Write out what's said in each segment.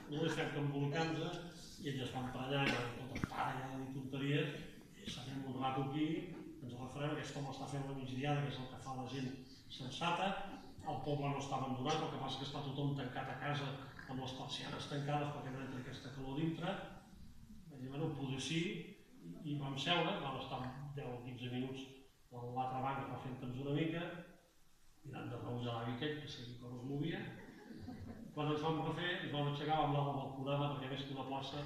només fem que embolicant-nos i ells es van per allà i van tot parella i tonteries i sabem un rato aquí, ens ho referem, aquest home està fent la migdiada, que és el que fa la gent sensata, el poble no està abandonat, el que passa que està tothom tancat a casa amb les persianes tancades perquè no entra aquesta calor dintre. Vaig dir, bueno, potser sí, i vam seure, vam estar 10 o 15 minuts a l'altra banca fent-nos una mica, mirant de reus a l'avi aquell, que sabia com es movia. Quan ens vam refer, ens vam aixecar, vam anar a la balconada, perquè més que una plaça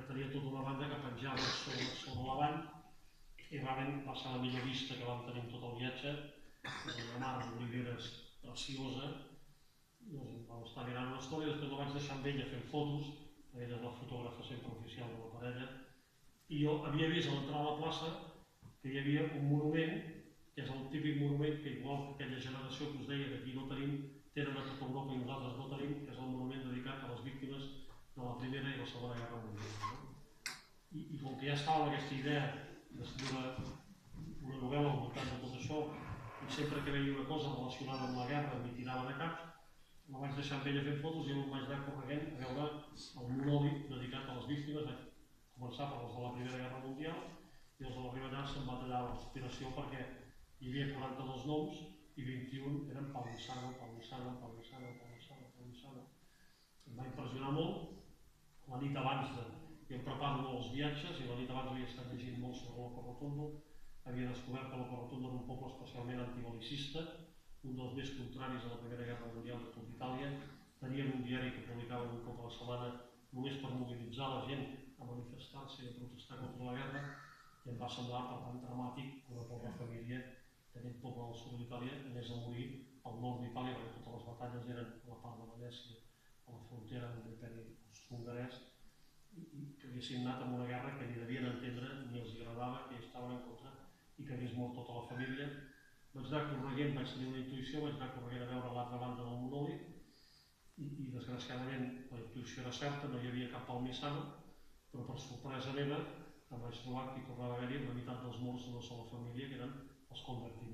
tenia tota una banda que penjava sobre la vall, i realment va ser la millor vista que vam tenir tot el viatge, una mar d'oliveres preciosa. Vam estar mirant una estona i després la vaig deixar amb ella fent fotos, ella és la fotògrafa sempre oficial de la parella, i jo havia vist a l'entrada de la plaça que hi havia un monument, que és el típic monument que igual que aquella generació que us deia que aquí no tenim, tenen a tota Europa i nosaltres no tenim, que és el monument dedicat a les víctimes de la Primera i la Segona Guerra Mundial. I com que ja estava aquesta idea d'escriure una novel·la al voltant de tot això, i sempre que veia una cosa relacionada amb la guerra m'hi tirava de cap, la vaig deixar amb ella fent fotos i em vaig anar corregent a veure el monòlit dedicat a les víctimes. Vaig començar per els de la Primera Guerra Mundial i els de la Primera se'm va tallar l'inspiració perquè hi havia 42 noms i 21 eren Palmisano. Em va impressionar molt. La nit abans jo em preparo molt els viatges i la nit abans havia estat llegint molt sobre l'Oca Rotondo. Havia descobert que l'Oca Rotondo era un poble especialment antibelicista, un dels més contraris a la Primera Guerra Mundial de tot Itàlia. Tenien un diari que publicaven un cop a la setmana només per mobilitzar la gent a manifestar-se i a protestar contra la guerra, i em va semblar per tant dramàtic que una pobra família d'aquest poble del sud d'Itàlia anés a morir al nord d'Itàlia, perquè totes les batalles eren a la part de Venècia, a la frontera amb l'imperi hongarès, i que haguessin anat en una guerra que ni devien entendre ni els agradava, que hi estaven en contra i que hagués mort tota la família. Vaig anar correguent, vaig tenir una intuïció, vaig anar correguent a veure l'altra banda del monòlit i desgraciadament la intuïció era certa, no hi havia cap Palmisano, però per sorpresa meva em vaig trobar que hi tornava a haver-hi una meitat dels morts d'una sola família, que eren els Convertini.